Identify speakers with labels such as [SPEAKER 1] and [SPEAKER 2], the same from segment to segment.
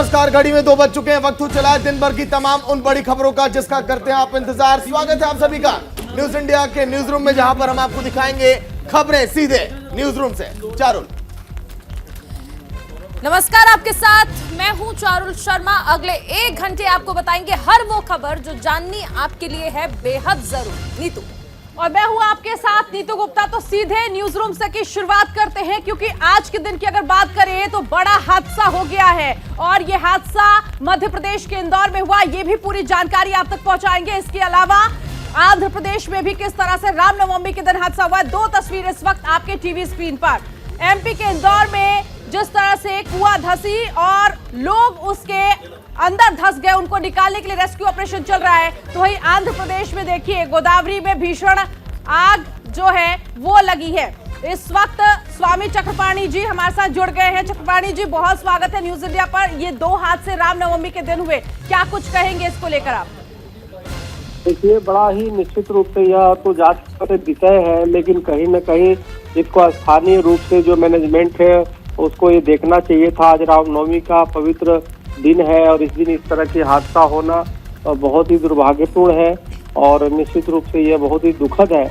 [SPEAKER 1] नमस्कार, घड़ी में 2 बज चुके हैं। वक्त हो चला है दिन भर की तमाम उन बड़ी खबरों का जिसका करते हैं आप इंतजार। स्वागत है आप सभी का न्यूज इंडिया के न्यूज रूम में, जहां पर हम आपको दिखाएंगे खबरें सीधे न्यूज रूम से। चारुल,
[SPEAKER 2] नमस्कार, आपके साथ मैं हूं चारुल शर्मा। अगले 1 घंटे आपको बताएंगे हर वो खबर जो जाननी आपके लिए है बेहद जरूरी। नीतू
[SPEAKER 3] और मैं हूं आपके साथ नीतू गुप्ता। तो सीधे न्यूज रूम से की शुरुआत करते हैं, क्योंकि आज के दिन की अगर बात करें तो बड़ा हादसा हो गया है और ये हादसा मध्य प्रदेश के इंदौर में हुआ। ये भी पूरी जानकारी आप तक पहुंचाएंगे। इसके अलावा आंध्र प्रदेश में भी किस तरह से रामनवमी के दिन हादसा हुआ। 2 तस्वीर इस वक्त आपके टीवी स्क्रीन पर। एमपी के इंदौर में जिस तरह से कुआं धसी और लोग उसके अंदर धस गए, उनको निकालने के लिए रेस्क्यू ऑपरेशन चल रहा है। तो वही आंध्र प्रदेश में देखिए गोदावरी में भीषण आग जो है वो लगी है। इस वक्त स्वामी चक्रपाणी जी हमारे साथ जुड़ गए हैं। चक्रपाणी जी, बहुत स्वागत है न्यूज इंडिया पर। ये 2 हादसे रामनवमी के दिन हुए, क्या कुछ कहेंगे इसको लेकर आप?
[SPEAKER 4] देखिए, बड़ा ही निश्चित रूप से यह तो जांच का विषय है, लेकिन कहीं न कहीं इसको स्थानीय रूप से जो मैनेजमेंट है उसको ये देखना चाहिए था। आज रामनवमी का पवित्र दिन है और इस दिन इस तरह के हादसा होना बहुत ही दुर्भाग्यपूर्ण है और निश्चित रूप से यह बहुत ही दुखद है।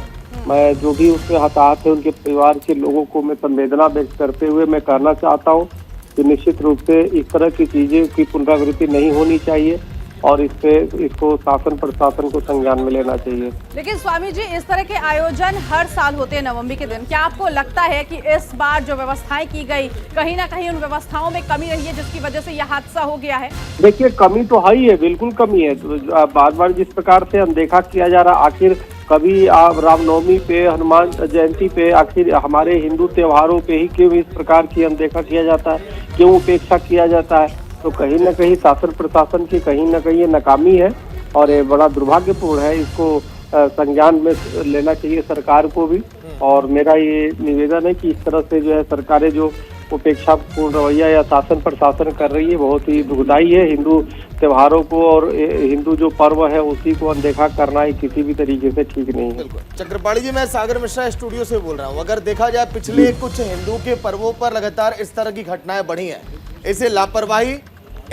[SPEAKER 4] मैं जो भी उसमें हताहत है उनके परिवार के लोगों को मैं संवेदना व्यक्त करते हुए मैं कहना चाहता हूँ कि निश्चित रूप से इस तरह की चीजें की पुनरावृत्ति नहीं होनी चाहिए और इसको शासन प्रशासन को संज्ञान में लेना चाहिए।
[SPEAKER 3] लेकिन स्वामी जी, इस तरह के आयोजन हर साल होते हैं नवमी के दिन। क्या आपको लगता है कि इस बार जो व्यवस्थाएं की गई, कहीं ना कहीं उन व्यवस्थाओं में कमी रही है जिसकी वजह से यह हादसा हो गया है?
[SPEAKER 4] देखिए, कमी तो है ही है, बिल्कुल कमी है। तो बार बार जिस प्रकार से अनदेखा किया जा रहा, आखिर कभी रामनवमी पे, हनुमान जयंती पे, आखिर हमारे हिंदू त्योहारों पे ही क्यों इस प्रकार की अनदेखा किया जाता है, क्यों उपेक्षा किया जाता है? तो कहीं न कहीं शासन प्रशासन की कहीं न कहीं ये नाकामी है और ये बड़ा दुर्भाग्यपूर्ण है। इसको संज्ञान में लेना चाहिए सरकार को भी। और मेरा ये निवेदन है कि इस तरह से जो है सरकारें जो उपेक्षापूर्ण रवैया या शासन प्रशासन कर रही है बहुत ही दुखदायी है। हिंदू त्योहारों को और हिंदू जो पर्व है उसी को अनदेखा करना ही किसी भी तरीके से ठीक नहीं है।
[SPEAKER 1] चक्रपाणी जी, मैं सागर मिश्रा स्टूडियो से बोल रहा हूँ। अगर देखा जाए पिछले कुछ हिंदू के पर्वों पर लगातार इस तरह की घटनाएं बढ़ी हैं, इसे लापरवाही,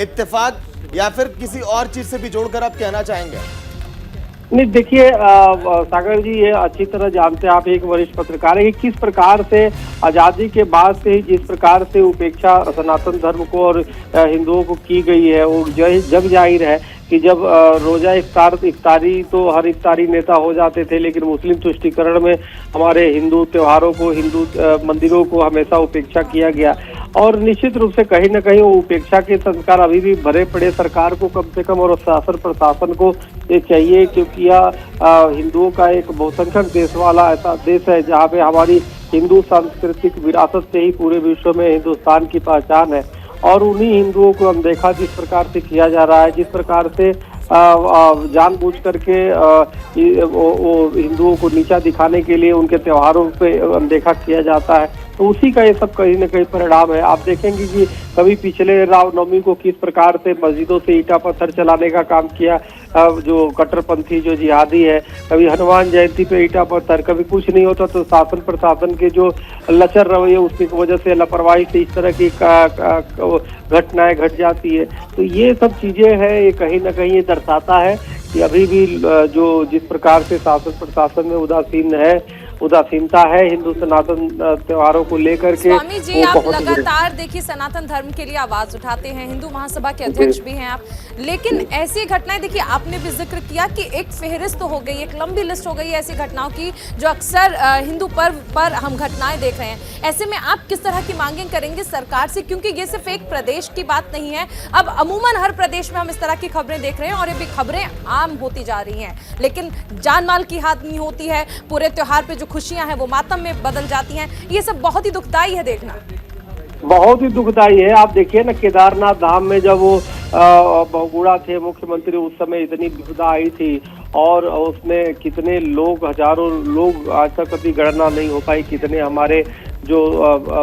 [SPEAKER 1] इत्तेफाक या फिर किसी और चीज से भी जोड़कर आप कहना चाहेंगे?
[SPEAKER 4] नहीं, देखिए सागर जी, ये अच्छी तरह जानते हैं आप, एक वरिष्ठ पत्रकार है, कि किस प्रकार से आजादी के बाद से ही जिस प्रकार से उपेक्षा सनातन धर्म को और हिंदुओं को की गई है वो जग जाहिर है कि जब रोजा इफ्तारी तो हर इफ्तारी नेता हो जाते थे, लेकिन मुस्लिम तुष्टीकरण में हमारे हिंदू त्योहारों को, हिंदू मंदिरों को हमेशा उपेक्षा किया गया। और निश्चित रूप से कहीं न कहीं वो उपेक्षा के संस्कार अभी भी भरे पड़े। सरकार को कम से कम और शासन प्रशासन को ये चाहिए, क्योंकि यह हिंदुओं का एक बहुसंख्यक देश वाला ऐसा देश है जहाँ पे हमारी हिंदू सांस्कृतिक विरासत से ही पूरे विश्व में हिंदुस्तान की पहचान है। और उन्हीं हिंदुओं को अनदेखा जिस प्रकार से किया जा रहा है, जिस प्रकार से जानबूझ करके वो हिंदुओं को नीचा दिखाने के लिए उनके त्योहारों पे अनदेखा किया जाता है, तो उसी का ये सब कहीं न कहीं परिणाम है। आप देखेंगे कि कभी पिछले रामनवमी को किस प्रकार से मस्जिदों से ईंटा पत्थर चलाने का काम किया जो कट्टरपंथी जो जिहादी है, कभी हनुमान जयंती पे ईंटा पत्थर, कभी कुछ नहीं होता तो शासन प्रशासन के जो लचर रवैये उसकी वजह से, लापरवाही से इस तरह की घटनाएं घट जाती है। तो ये सब चीजें हैं, ये कहीं न कहीं ये दर्शाता है कि अभी भी जो जिस प्रकार से शासन प्रशासन में उदासीनता है हिंदू सनातन त्योहारों को लेकर के।
[SPEAKER 2] स्वामी जी, आप लगातार देखिए सनातन धर्म के लिए आवाज उठाते हैं, हिंदू महासभा के अध्यक्ष भी हैं आप, लेकिन ऐसी घटनाएं देखिए, आपने भी जिक्र किया कि एक फेहरिस्त हो गई, एक लंबी लिस्ट हो गई है ऐसी घटनाओं की जो अक्सर हिंदू पर्व पर हम घटनाएं देख रहे हैं। ऐसे में आप किस तरह की मांगें करेंगे सरकार से, क्योंकि ये सिर्फ एक प्रदेश की बात नहीं है, अब अमूमन हर प्रदेश में हम इस तरह की खबरें देख रहे हैं और ये भी खबरें आम होती जा रही हैं, लेकिन जान माल की हानि होती है, पूरे त्योहार पे खुशियां हैं वो मातम में बदल जाती हैं। ये सब बहुत ही दुखदाई है देखना,
[SPEAKER 4] बहुत ही दुखदाई है। आप देखिए ना, केदारनाथ धाम में जब वो बहुगुणा थे मुख्यमंत्री, उस समय इतनी विपदा आई थी और उसमें कितने लोग, हजारों लोग, आज तक कभी गणना नहीं हो पाई, कितने हमारे जो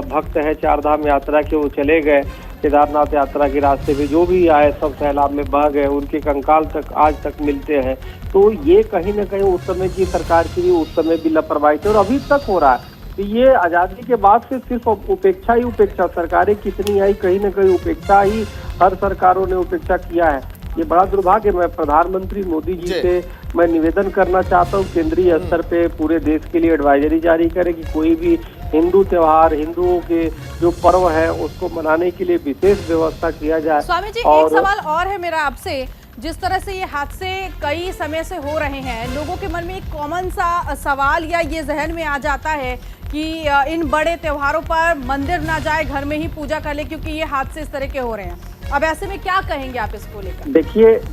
[SPEAKER 4] भक्त हैं 4 धाम यात्रा के वो चले गए। केदारनाथ यात्रा के रास्ते पे जो भी आए सब सैलाब में बह गए, उनके कंकाल तक आज तक मिलते हैं। तो ये कहीं न कहीं उस समय की सरकार की उस समय भी लापरवाही थी और अभी तक हो रहा है। तो ये आजादी के बाद से सिर्फ उपेक्षा ही उपेक्षा, सरकारें कितनी आई, कहीं न कहीं उपेक्षा ही हर सरकारों ने उपेक्षा किया है। ये बड़ा दुर्भाग्य। मैं प्रधानमंत्री मोदी जी से मैं निवेदन करना चाहता हूँ, केंद्रीय स्तर पे पूरे देश के लिए एडवाइजरी जारी करें कि कोई भी हिंदू त्योहार, हिंदुओं के जो पर्व है उसको मनाने के लिए विशेष व्यवस्था किया जाए।
[SPEAKER 3] स्वामी जी, एक सवाल और है मेरा आपसे। जिस तरह से ये हादसे कई समय से हो रहे हैं, लोगों के मन में एक कॉमन सा सवाल या ये जहन में आ जाता है कि इन बड़े त्योहारों पर मंदिर ना जाए, घर में ही पूजा कर ले, क्योंकि ये हादसे इस तरह के हो रहे हैं। अब ऐसे में क्या कहेंगे आप इसको लेकर?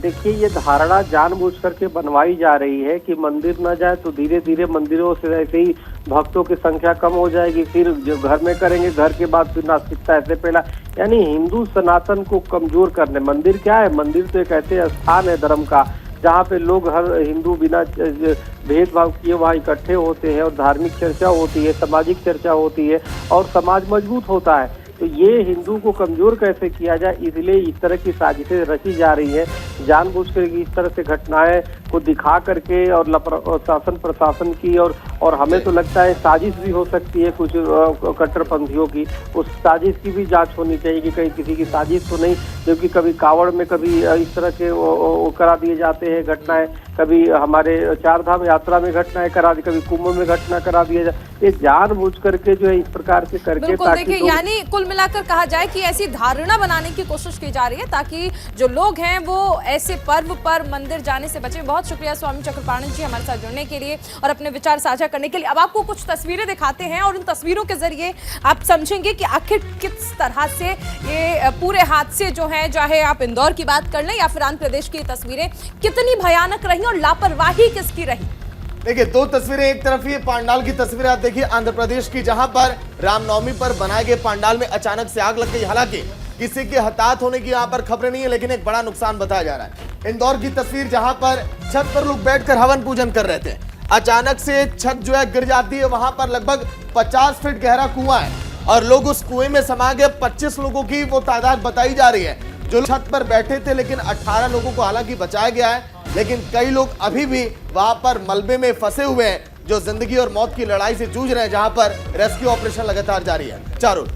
[SPEAKER 4] देखिए ये धारणा जानबूझ करके बनवाई जा रही है कि मंदिर न जाए तो धीरे धीरे मंदिरों से ऐसे ही भक्तों की संख्या कम हो जाएगी, फिर जो घर में करेंगे, घर के बाद फिर नास्तिकता ऐसे फैला, यानी हिंदू सनातन को कमजोर करने। मंदिर क्या है? मंदिर तो एक ऐसे स्थान है धर्म का जहाँ पे लोग हर हिंदू बिना भेदभाव किए वहाँ इकट्ठे होते हैं और धार्मिक चर्चा होती है, सामाजिक चर्चा होती है और समाज मजबूत होता है। तो ये हिंदू को कमजोर कैसे किया जाए, इसलिए इस तरह की साजिशें रची जा रही है जानबूझकर। इस तरह से घटनाएं को दिखा करके और शासन प्रशासन की और हमें तो लगता है साजिश भी हो सकती है कुछ कट्टरपंथियों की। उस साजिश की भी जांच होनी चाहिए कि कहीं किसी की साजिश तो नहीं, क्योंकि कभी कावड़ में कभी इस तरह के करा दिए जाते हैं घटनाएं, कभी हमारे चारधाम यात्रा में घटनाएं करा दी, कभी कुंभ में घटना करा दिया जाए। ये जानबूझ करके जो है इस प्रकार से करके,
[SPEAKER 2] बिल्कुल देखिए, यानी कुल मिलाकर कहा जाए कि ऐसी धारणा बनाने की कोशिश की जा रही है ताकि जो लोग हैं वो ऐसे पर्व पर मंदिर जाने से बचें। बहुत शुक्रिया स्वामी चक्रपाणी जी हमारे साथ जुड़ने के लिए और अपने विचार साझा करने के लिए। अब आपको कुछ तस्वीरें दिखाते हैं और उन तस्वीरों के जरिए आप समझेंगे कि आखिर किस तरह से ये पूरे हादसे जो हैं, चाहे आप इंदौर की बात कर लें या फिर आंध्र प्रदेश की तस्वीरें, कितनी भयानक रही और लापरवाही किसकी रही।
[SPEAKER 1] देखिए दो तस्वीरें, एक तरफ ये पांडाल की तस्वीरें आप देखिए आंध्र प्रदेश की, जहां पर रामनवमी पर बनाए गए पांडाल में अचानक से आग लग गई। हालांकि किसी के हताहत होने की यहां पर खबरें नहीं है, लेकिन एक बड़ा नुकसान बताया जा रहा है। इंदौर की तस्वीर जहां पर छत पर लोग बैठकर हवन पूजन कर रहे थे, अचानक से छत जो है गिर जाती है। वहां पर लगभग 50 फीट गहरा कुआं है और लोग उस कुएं में समा गए। 25 लोगों की वो तादाद बताई जा रही है जो छत पर बैठे थे, लेकिन 18 लोगों को हालांकि बचाया गया है, लेकिन कई लोग अभी भी वहां पर मलबे में फंसे हुए हैं जो जिंदगी और मौत की लड़ाई से जूझ रहे हैं, जहां पर रेस्क्यू ऑपरेशन लगातार जारी है। चारों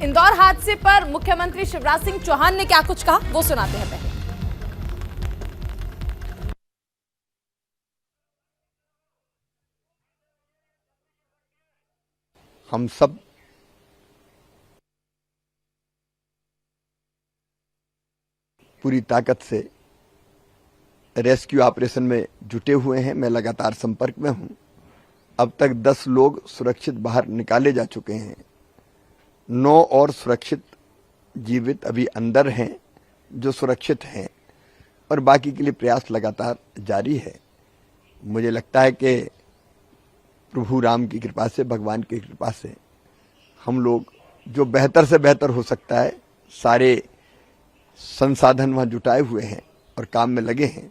[SPEAKER 2] इंदौर हादसे पर मुख्यमंत्री शिवराज सिंह चौहान ने क्या कुछ कहा वो सुनाते हैं पहले।
[SPEAKER 5] हम सब पूरी ताकत से रेस्क्यू ऑपरेशन में जुटे हुए हैं। मैं लगातार संपर्क में हूं। अब तक 10 लोग सुरक्षित बाहर निकाले जा चुके हैं। 9 और सुरक्षित जीवित अभी अंदर हैं जो सुरक्षित हैं और बाकी के लिए प्रयास लगातार जारी है। मुझे लगता है कि प्रभु राम की कृपा से, भगवान की कृपा से हम लोग जो बेहतर से बेहतर हो सकता है, सारे संसाधन वहां जुटाए हुए हैं और काम में लगे हैं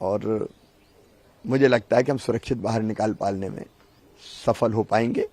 [SPEAKER 5] और मुझे लगता है कि हम सुरक्षित बाहर निकाल पाने में सफल हो पाएंगे।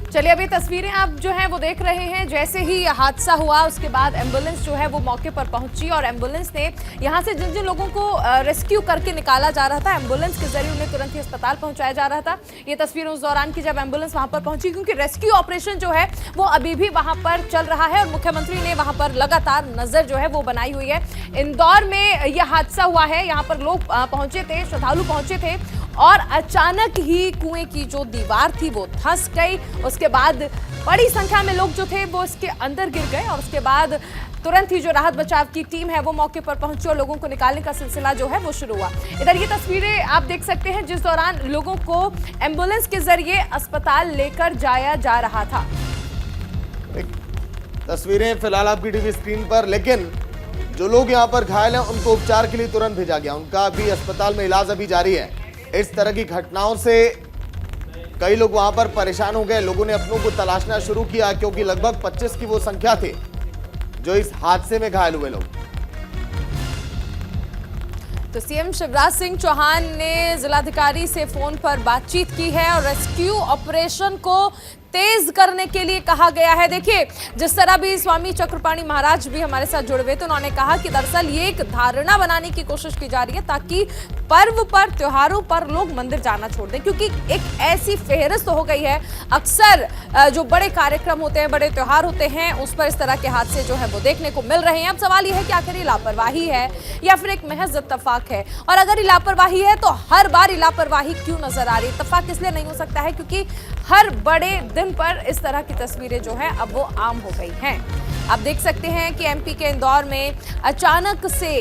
[SPEAKER 2] चलिए अभी तस्वीरें आप जो हैं वो देख रहे हैं। जैसे ही हादसा हुआ उसके बाद एम्बुलेंस जो है वो मौके पर पहुंची और एम्बुलेंस ने यहां से जिन जिन लोगों को रेस्क्यू करके निकाला जा रहा था, एम्बुलेंस के जरिए उन्हें तुरंत ही अस्पताल पहुंचाया जा रहा था। ये तस्वीर उस दौरान की जब एम्बुलेंस वहां पर पहुंची, क्योंकि रेस्क्यू ऑपरेशन जो है वो अभी भी वहां पर चल रहा है और मुख्यमंत्री ने वहां पर लगातार नजर जो है वो बनाई हुई है। इंदौर में यह हादसा हुआ है, यहाँ पर लोग पहुंचे थे, श्रद्धालु पहुंचे थे और अचानक ही कुएं की जो दीवार थी वो धंस गई। उसके बाद बड़ी संख्या में लोग जो थे वो इसके अंदर गिर गए और उसके बाद तुरंत ही जो राहत बचाव की टीम है वो मौके पर पहुंची और लोगों को निकालने का सिलसिला जो है वो शुरू हुआ। इधर ये तस्वीरें आप देख सकते हैं जिस दौरान लोगों को एम्बुलेंस के जरिए अस्पताल लेकर जाया जा रहा था।
[SPEAKER 1] तस्वीरें फिलहाल आपकी टीवी स्क्रीन पर, लेकिन जो लोग यहाँ पर घायल हैं उनको उपचार के लिए तुरंत भेजा गया, उनका भी अस्पताल में इलाज अभी जारी है। इस तरह की घटनाओं से कई लोग वहां पर परेशान हो गए। लोगों ने अपनों को तलाशना शुरू किया क्योंकि लगभग 25 की वो संख्या थी जो इस हादसे में घायल हुए लोग।
[SPEAKER 2] तो सीएम शिवराज सिंह चौहान ने जिलाधिकारी से फोन पर बातचीत की है और रेस्क्यू ऑपरेशन को तेज करने के लिए कहा गया है। देखिए, जिस तरह भी स्वामी चक्रपाणी महाराज भी हमारे साथ जुड़ हुए, तो उन्होंने कहा कि दरअसल ये एक धारणा बनाने की कोशिश की जा रही है ताकि पर्व पर, त्योहारों पर लोग मंदिर जाना छोड़ दें, क्योंकि एक ऐसी फेहरिस्त हो गई है। अक्सर जो बड़े कार्यक्रम होते हैं, बड़े त्योहार होते हैं, उस पर इस तरह के हादसे जो है वो देखने को मिल रहे हैं। अब सवाल यह है कि आखिर ये लापरवाही है या फिर एक महज इत्तेफाक है, और अगर ये लापरवाही है तो हर बार ये लापरवाही क्यों नजर आ रही है? इत्तेफाक इसलिए नहीं हो सकता है क्योंकि हर बड़े दिन पर इस तरह की तस्वीरें जो है अब वो आम हो गई हैं। आप देख सकते हैं कि एमपी के इंदौर में अचानक से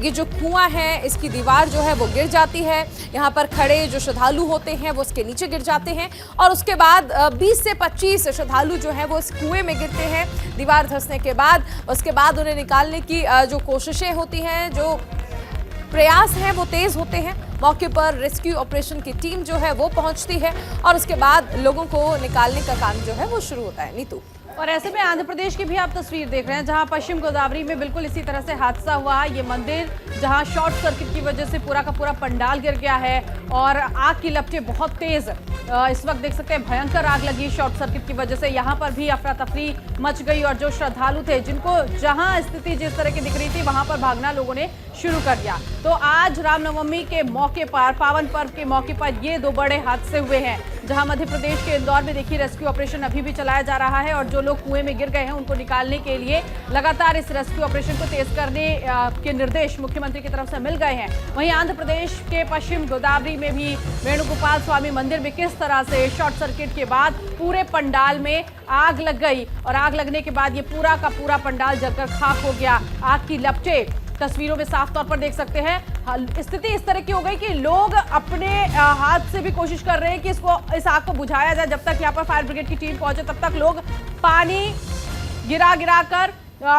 [SPEAKER 2] ये जो कुआं है, इसकी दीवार जो है वो गिर जाती है। यहाँ पर खड़े जो श्रद्धालु होते हैं वो उसके नीचे गिर जाते हैं, और उसके बाद 20 से 25 श्रद्धालु जो है वो इस कुएं में गिरते हैं। दीवार धंसने के बाद उसके बाद उन्हें निकालने की जो कोशिशें होती हैं, जो प्रयास हैं, वो तेज होते हैं। मौके पर रेस्क्यू ऑपरेशन की टीम जो है वो पहुंचती है, और उसके बाद लोगों को निकालने का काम जो है वो शुरू होता है। नीतू,
[SPEAKER 3] और ऐसे में आंध्र प्रदेश की भी आप तस्वीर देख रहे हैं, जहां पश्चिम गोदावरी में बिल्कुल इसी तरह से हादसा हुआ। ये मंदिर जहां शॉर्ट सर्किट की वजह से पूरा का पूरा पंडाल गिर गया है, और आग की लपटें बहुत तेज इस वक्त देख सकते हैं, भयंकर आग लगी शॉर्ट सर्किट की वजह से। यहाँ पर भी अफरा तफरी मच गई, और जो श्रद्धालु थे, जिनको जहां स्थिति जिस तरह की दिख रही थी वहां पर भागना लोगों ने शुरू कर दिया। तो आज रामनवमी के मौके पर, पावन पर्व के मौके पर ये दो बड़े हादसे हुए हैं, जहां मध्य प्रदेश के इंदौर में देखिए रेस्क्यू ऑपरेशन अभी भी चलाया जा रहा है, और जो लोग कुएं में गिर गए हैं उनको निकालने के लिए लगातार इस रेस्क्यू ऑपरेशन को तेज करने के निर्देश मुख्यमंत्री की तरफ से मिल गए हैं। वहीं आंध्र प्रदेश के पश्चिम गोदावरी में भी वेणुगोपाल स्वामी मंदिर में किस तरह से शॉर्ट सर्किट के बाद पूरे पंडाल में आग लग गई, और आग लगने के बाद ये पूरा का पूरा पंडाल जलकर खाक हो गया। आग की लपटें तस्वीरों में साफ तौर पर देख सकते हैं। स्थिति इस तरह की हो गई कि लोग अपने हाथ से भी कोशिश कर रहे हैं कि इस आग को बुझाया जाए। जब तक यहाँ पर फायर ब्रिगेड की टीम पहुंचे, तब तक लोग पानी गिरा कर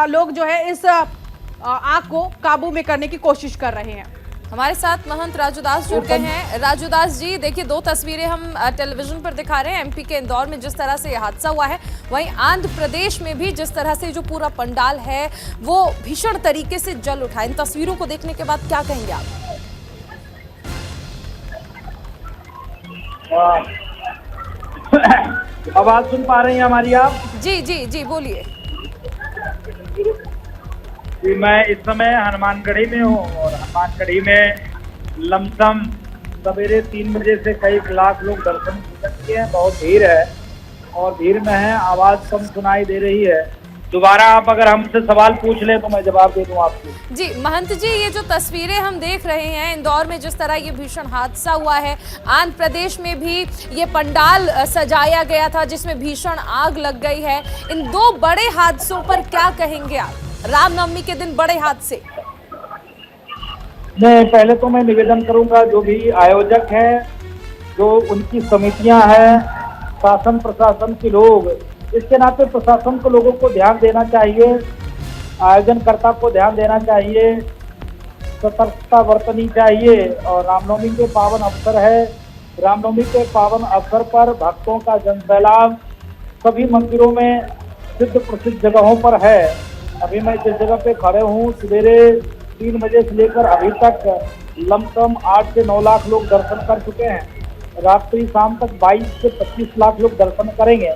[SPEAKER 3] लोग जो है इस आग को काबू में करने की कोशिश कर रहे हैं।
[SPEAKER 2] हमारे साथ महंत राजू दास जुड़ गए हैं। राजू दास जी, देखिए, दो तस्वीरें हम टेलीविजन पर दिखा रहे हैं। एमपी के इंदौर में जिस तरह से यह हादसा हुआ है, वहीं आंध्र प्रदेश में भी जिस तरह से जो पूरा पंडाल है वो भीषण तरीके से जल उठा। इन तस्वीरों को देखने के बाद क्या कहेंगे आप?
[SPEAKER 6] आवाज सुन पा रही हैं हमारी आप?
[SPEAKER 2] जी जी जी, बोलिए।
[SPEAKER 6] मैं इस समय हनुमानगढ़ी में हूँ, और हनुमानगढ़ी में लमसम सवेरे 3 बजे से कई लाख लोग दर्शन किए हैं। बहुत भीड़ है, और भीड़ में है, आवाज कम सुनाई दे रही है। दोबारा आप अगर हमसे सवाल पूछ ले तो मैं जवाब दे दूं आपको।
[SPEAKER 2] जी महंत जी, ये जो तस्वीरें हम देख रहे हैं इंदौर में, जिस तरह ये भीषण हादसा हुआ है, आंध्र प्रदेश में भी ये पंडाल सजाया गया था जिसमें भीषण आग लग गई है। इन दो बड़े हादसों पर क्या कहेंगे आप? रामनवमी के दिन बड़े हादसे।
[SPEAKER 6] नहीं, पहले तो मैं निवेदन करूंगा, जो भी आयोजक हैं, जो उनकी समितियां हैं, शासन प्रशासन के लोग, इसके नाते प्रशासन को लोगों को ध्यान देना चाहिए, आयोजनकर्ता को ध्यान देना चाहिए, सतर्कता बरतनी चाहिए। और रामनवमी के पावन अवसर है, रामनवमी के पावन अवसर पर भक्तों का जनसैलाब सभी मंदिरों में सिद्ध प्रसिद्ध जगहों पर है। अभी मैं जिस जगह पे खड़े हूँ, सवेरे 3 बजे से लेकर अभी तक लमसम 8 से 9 लाख लोग दर्शन कर चुके हैं। रात्रि शाम तक 22 से 25 लाख लोग दर्शन करेंगे।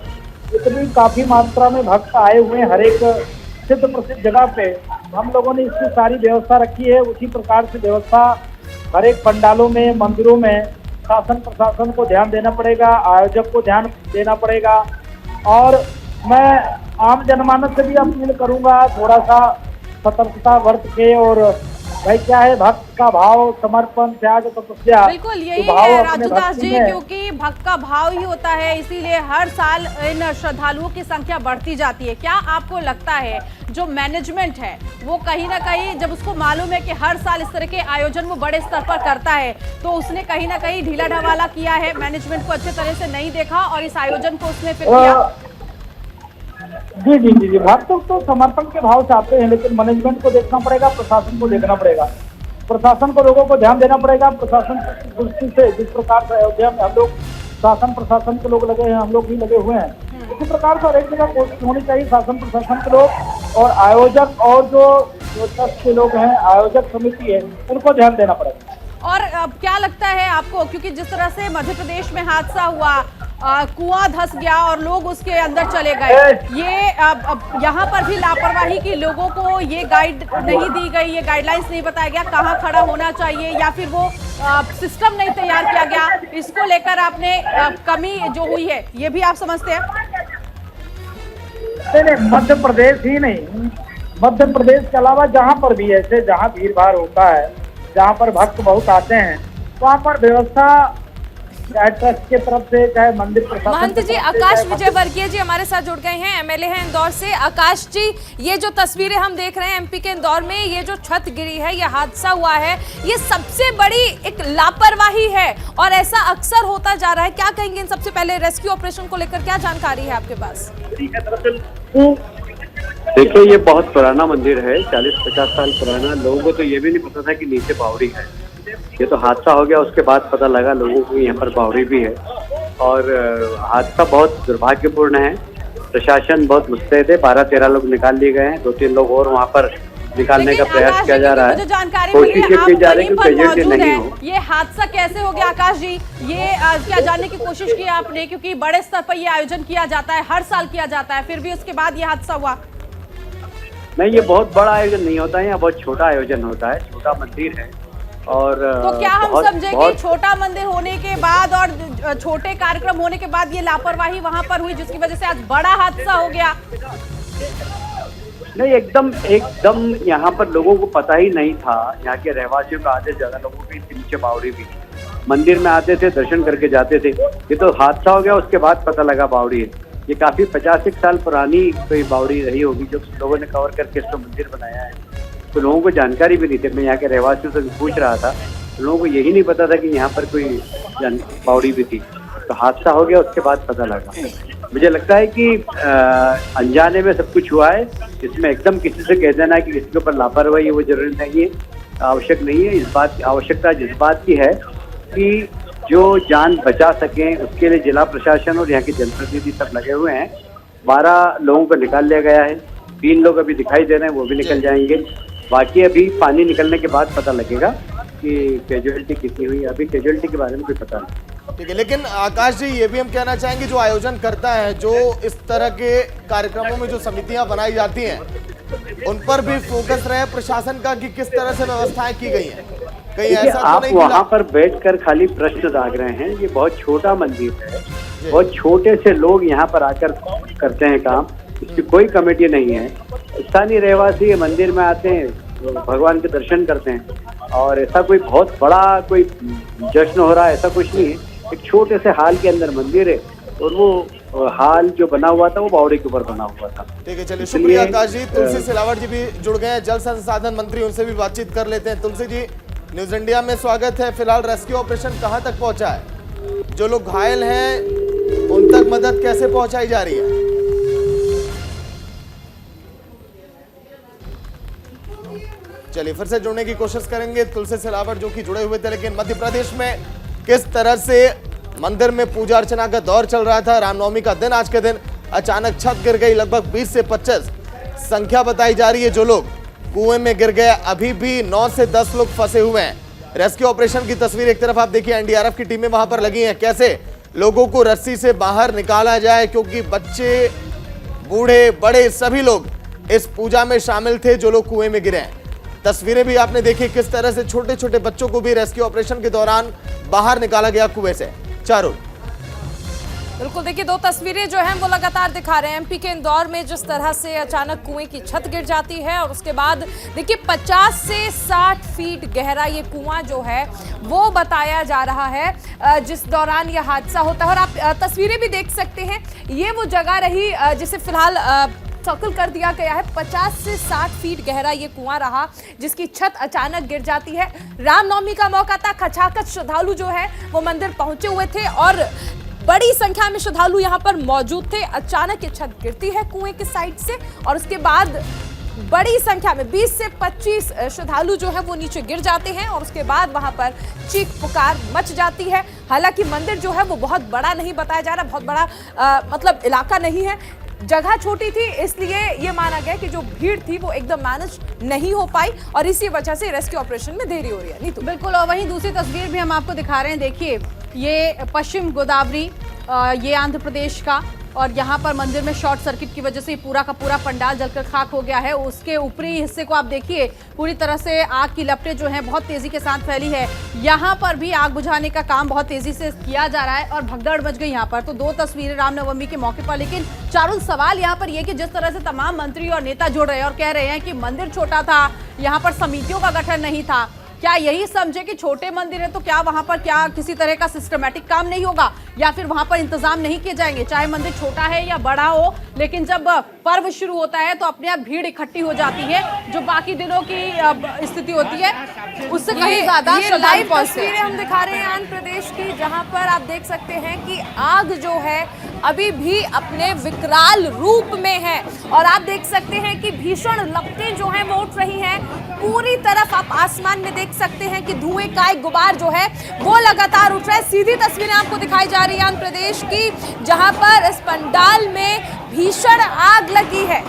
[SPEAKER 6] इतनी काफी मात्रा में भक्त आए हुए हैं हर एक सिद्ध प्रसिद्ध जगह पे। हम लोगों ने इसकी सारी व्यवस्था रखी है। उसी प्रकार से व्यवस्था हर एक पंडालों में, मंदिरों में शासन प्रशासन को ध्यान देना पड़ेगा, आयोजक को ध्यान देना पड़ेगा। और मैं आम जनमानस से भी अपील करूंगा, थोड़ा सा सतर्कता बरत के, और भाई क्या है, भक्त का भाव, समर्पण, त्याग, तपस्या,
[SPEAKER 3] बिल्कुल यही है राजूदास जी, क्योंकि भक्त का भाव ही होता है, इसीलिए हर साल इन श्रद्धालुओं की संख्या बढ़ती जाती है। क्या आपको लगता है जो मैनेजमेंट है वो कहीं ना कहीं, जब उसको मालूम है कि हर साल इस तरह के आयोजन वो बड़े स्तर पर करता है, तो उसने कहीं ना कहीं ढीला ढवाला किया है, मैनेजमेंट को अच्छे तरह से नहीं देखा और इस आयोजन को उसने फिर किया?
[SPEAKER 6] जी जी जी जी, भक्त तो समर्पण के भाव चाहते हैं, लेकिन मैनेजमेंट को देखना पड़ेगा, प्रशासन को देखना पड़ेगा, प्रशासन को लोगों को ध्यान देना पड़ेगा। प्रशासन की दृष्टि से जिस प्रकार से अयोध्या में हम लोग शासन प्रशासन के लोग लगे हैं, हम लोग भी लगे हुए हैं, इसी प्रकार से हर एक जगह कोशिश होनी चाहिए शासन प्रशासन के लोग और आयोजक, और जो ट्रस्ट के लोग हैं, आयोजक समिति है, उनको ध्यान देना पड़ेगा।
[SPEAKER 3] और अब क्या लगता है आपको, क्योंकि जिस तरह से मध्य प्रदेश में हादसा हुआ, कुआं धंस गया और लोग उसके अंदर चले गए। ये यहाँ पर भी लापरवाही की, लोगों को ये गाइड नहीं दी गई, ये गाइडलाइंस नहीं बताया गया कहाँ खड़ा होना चाहिए, या फिर वो सिस्टम नहीं तैयार किया गया। इसको लेकर आपने कमी जो हुई है ये भी आप समझते हैं?
[SPEAKER 6] नहीं, मध्य प्रदेश ही नहीं, मध्य प्रदेश के अलावा जहाँ पर भी ऐसे जहाँ भीड़ भाड़ होता है, जहाँ पर भक्त बहुत आते हैं, वहाँ पर व्यवस्था चाहे ट्रस्ट के तरफ से चाहे मंदिर प्रशासन।
[SPEAKER 2] महंत जी, आकाश विजयवर्गीय जी हमारे साथ जुड़ गए हैं, एमएलए हैं इंदौर से। आकाश जी, ये जो तस्वीरें हम देख रहे हैं एमपी के इंदौर में, ये जो छत गिरी है, ये हादसा हुआ है, ये सबसे बड़ी एक लापरवाही है और ऐसा अक्सर होता जा रहा है। क्या कहेंगे इन सबसे पहले रेस्क्यू ऑपरेशन को लेकर, क्या जानकारी है आपके पास?
[SPEAKER 7] देखिए, ये बहुत पुराना मंदिर है, 40-50 साल पुराना। लोगों को तो ये भी नहीं पता था कि नीचे बावड़ी है। ये तो हादसा हो गया, उसके बाद पता लगा लोगों को यहाँ पर बावड़ी भी है। और हादसा बहुत दुर्भाग्यपूर्ण है। प्रशासन बहुत मुस्तैद है, 12-13 लोग निकाल लिए गए हैं, 2-3 लोग और वहाँ पर निकालने का प्रयास किया जा रहा है। कोशिश की जा रही है कि कैजुअल्टी नहीं हो।
[SPEAKER 3] ये हादसा कैसे हो गया आकाश जी, ये क्या जानने की कोशिश की आपने? क्योंकि बड़े स्तर पर ये आयोजन किया जाता है, हर साल किया जाता है, फिर भी उसके बाद ये हादसा हुआ।
[SPEAKER 7] नहीं, ये बहुत बड़ा आयोजन नहीं होता है, यहाँ बहुत छोटा आयोजन होता है, छोटा मंदिर है। और
[SPEAKER 3] तो क्या हम समझे कि छोटा मंदिर होने के बाद और छोटे कार्यक्रम होने के बाद ये लापरवाही वहां पर हुई, जिसकी वजह से आज बड़ा हादसा हो गया?
[SPEAKER 7] नहीं, एकदम यहाँ पर लोगों को पता ही नहीं था। यहाँ के रहवासियों का आधे ज्यादा लोगों के नीचे बावड़ी भी, मंदिर में आते थे, दर्शन करके जाते थे। ये तो हादसा हो गया, उसके बाद पता लगा बावड़ी है। ये काफी 50 साल पुरानी कोई बावड़ी रही होगी जो लोगों ने कवर करके इसको मंदिर बनाया है। तो लोगों को जानकारी भी नहीं थी। मैं यहाँ के रहवासियों से पूछ रहा था, लोगों को यही नहीं पता था कि यहाँ पर कोई बावड़ी भी थी। तो हादसा हो गया, उसके बाद पता लगा। मुझे लगता है कि अनजाने में सब कुछ हुआ है। इसमें एकदम किसी से कह देना कि इसके ऊपर लापरवाही वो जरूरी नहीं है, आवश्यक नहीं है। इस बात की आवश्यकता जिस बात की है कि जो जान बचा सकें, उसके लिए जिला प्रशासन और यहाँ के जनप्रतिनिधि सब लगे हुए हैं। 12 लोगों को निकाल लिया गया है, 3 लोग अभी दिखाई दे रहे हैं, वो भी निकल जाएंगे। बाकी अभी पानी निकलने के बाद पता लगेगा कि कैजुअलिटी कितनी हुई। अभी कैजुअलिटी के बारे में कोई पता नहीं।
[SPEAKER 1] ठीक है, लेकिन आकाश जी, ये भी हम कहना चाहेंगे, जो आयोजन करता है, जो इस तरह के कार्यक्रमों में जो समितियां बनाई जाती हैं, उन पर भी फोकस रहे प्रशासन का कि किस तरह से व्यवस्थाएं की गई हैं। कहीं ऐसा तो
[SPEAKER 7] आप
[SPEAKER 1] नहीं
[SPEAKER 7] वहाँ पर बैठकर खाली प्रश्न दाग रहे हैं। ये बहुत छोटा मंदिर है, बहुत छोटे से लोग यहाँ पर आकर करते हैं काम, इसकी कोई कमेटी नहीं है। स्थानीय रहवासी मंदिर में आते हैं, भगवान के दर्शन करते हैं, और ऐसा कोई बहुत बड़ा कोई जश्न हो रहा है ऐसा कुछ नहीं है। एक छोटे से हाल के अंदर मंदिर है, और वो हाल जो बना हुआ था वो बावड़ी के ऊपर बना हुआ था।
[SPEAKER 1] ठीक है, चलिए, शुक्रिया आकाश जी। तुलसी सिलावट जी भी जुड़ गए हैं, जल संसाधन मंत्री, उनसे भी बातचीत कर लेते हैं। तुलसी जी, न्यूज इंडिया में स्वागत है। फिलहाल रेस्क्यू ऑपरेशन कहां तक पहुंचा है? जो लोग घायल हैं उन तक मदद कैसे पहुंचाई जा रही है? चलिए, फिर से जुड़ने की कोशिश करेंगे तुलसी सिलावट जो कि जुड़े हुए थे। लेकिन मध्य प्रदेश में किस तरह से मंदिर में पूजा अर्चना का दौर चल रहा था, रामनवमी का दिन, आज के दिन अचानक छत गिर गई। लगभग 20 से 25 संख्या बताई जा रही है जो लोग कुएं में गिर गए। अभी भी 9 से 10 लोग फंसे हुए हैं। रेस्क्यू ऑपरेशन की तस्वीर एक तरफ आप देखिए, एनडीआरएफ की टीमें वहां पर लगी हैं, कैसे लोगों को रस्सी से बाहर निकाला जाए, क्योंकि बच्चे, बूढ़े, बड़े सभी लोग इस पूजा में शामिल थे जो लोग कुएं में गिरे हैं। तस्वीरें भी आपने देखी किस तरह से छोटे छोटे बच्चों को भी रेस्क्यू ऑपरेशन के दौरान बाहर निकाला गया कुएं से। चारों
[SPEAKER 2] बिल्कुल, देखिए 2 तस्वीरें जो हैं वो लगातार दिखा रहे हैं एमपी के इंदौर में, जिस तरह से अचानक कुएं की छत गिर जाती है और उसके बाद देखिए 50 से 60 फीट गहरा ये कुआं जो है वो बताया जा रहा है जिस दौरान यह हादसा होता है। और आप तस्वीरें भी देख सकते हैं, ये वो जगह रही जिसे फिलहाल सर्कल कर दिया गया है। 50 से 60 फीट गहरा ये कुआं रहा जिसकी छत अचानक गिर जाती है। रामनवमी का मौका था, खचाखच श्रद्धालु जो है वो मंदिर पहुंचे हुए थे और बड़ी संख्या में श्रद्धालु यहाँ पर मौजूद थे। अचानक ये छत गिरती है कुएं के साइड से और उसके बाद बड़ी संख्या में 20 से 25 श्रद्धालु जो है वो नीचे गिर जाते हैं और उसके बाद वहां पर चीख पुकार मच जाती है। हालांकि मंदिर जो है वो बहुत बड़ा नहीं बताया जा रहा, बहुत बड़ा मतलब इलाका नहीं है, जगह छोटी थी, इसलिए ये माना गया कि जो भीड़ थी वो एकदम मैनेज नहीं हो पाई और इसी वजह से रेस्क्यू ऑपरेशन में देरी हो रही है। नहीं तो
[SPEAKER 3] बिल्कुल। और वहीं दूसरी तस्वीर भी हम आपको दिखा रहे हैं, देखिए ये पश्चिम गोदावरी, ये आंध्र प्रदेश का, और यहाँ पर मंदिर में शॉर्ट सर्किट की वजह से पूरा का पूरा पंडाल जलकर खाक हो गया है। उसके ऊपरी हिस्से को आप देखिए, पूरी तरह से आग की लपटें जो हैं बहुत तेजी के साथ फैली है। यहाँ पर भी आग बुझाने का काम बहुत तेजी से किया जा रहा है और भगदड़ मच गई यहाँ पर। तो दो तस्वीरें रामनवमी के मौके पर, लेकिन चारुल सवाल यहाँ पर यह कि जिस तरह से तमाम मंत्री और नेता जुड़ रहे हैं और कह रहे हैं कि मंदिर छोटा था, यहाँ पर समितियों का गठन नहीं था, क्या यही समझे कि छोटे मंदिर है तो क्या वहां पर क्या किसी तरह का सिस्टमैटिक काम नहीं होगा या फिर वहां पर इंतजाम नहीं किए जाएंगे? चाहे मंदिर छोटा है या बड़ा हो, लेकिन जब पर्व शुरू होता है तो अपने आप भीड़ इकट्ठी हो जाती है, जो बाकी दिनों की स्थिति होती है उससे कहीं ज्यादा
[SPEAKER 2] लाइव तस्वीरें हम दिखा रहे हैं आंध्र प्रदेश की, जहां पर आप देख सकते हैं कि आग जो है अभी भी अपने विकराल रूप में है और आप देख सकते हैं कि भीषण लपटें जो हैं वो उठ रही हैं। पूरी तरफ आप आसमान में देख सकते हैं कि धुएं का एक गुबार जो है वो लगातार उठ रहा है। सीधी तस्वीरें आपको दिखाई जा रही है आंध्र प्रदेश की, जहां पर इस पंडाल में भीषण आग लगी है।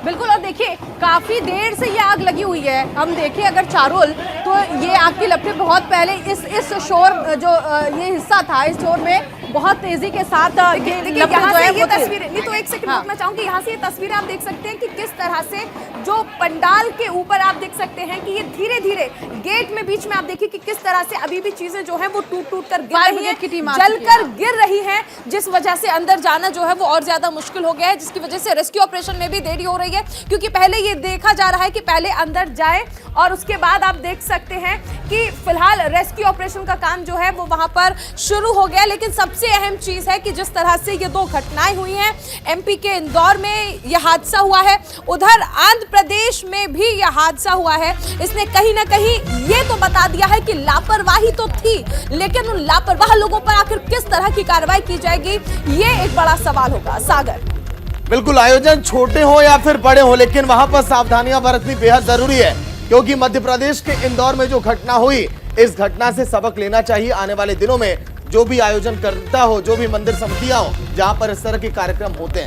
[SPEAKER 3] बिल्कुल, और देखिए काफी देर से ये आग लगी हुई है। हम देखिए अगर चारुल, तो ये आग की लपटें बहुत पहले इस शोर जो ये हिस्सा था, इस शोर में बहुत तेजी के साथ
[SPEAKER 2] देखिए यहाँ से ये तस्वीरें, नहीं तो एक सेकंड रुकना चाहूंगी, यहाँ से ये तस्वीरें आप देख सकते हैं कि किस तरह से जो पंडाल के ऊपर आप देख सकते हैं कि ये धीरे धीरे गेट में बीच में आप देखिए कि किस तरह से अभी भी चीजें जो है वो टूट टूट कर गिर रही हैं, जलकर गिर रही हैं, जिस वजह से अंदर जाना जो है वो और ज्यादा मुश्किल हो गया है, जिसकी वजह से रेस्क्यू ऑपरेशन में भी देरी हो रही है। क्योंकि पहले ये देखा जा रहा है कि पहले अंदर जाए और उसके बाद आप देख सकते हैं कि फिलहाल रेस्क्यू ऑपरेशन का काम जो है वो वहां पर शुरू हो गया। लेकिन सबसे अहम चीज है कि जिस तरह से ये दो घटनाएं हुई हैं, एमपी के इंदौर में यह हादसा हुआ है, उधर आंध्र प्रदेश में भी यह हादसा हुआ है, इसने कहीं ना कहीं ये तो बता दिया है कि लापरवाही तो थी, लेकिन उन लापरवाह लोगों पर आखिर किस तरह की कार्रवाई की जाएगी, ये एक बड़ा सवाल होगा। सागर,
[SPEAKER 1] बिल्कुल, आयोजन छोटे हो या फिर बड़े हो, लेकिन वहां पर सावधानियां बरतनी बेहद जरूरी है, क्योंकि मध्य प्रदेश के इंदौर में जो घटना हुई, इस घटना से सबक लेना चाहिए। आने वाले दिनों में जो भी आयोजन करता हो, जो भी मंदिर समितियां हो, जहां पर इस तरह के कार्यक्रम होते हैं।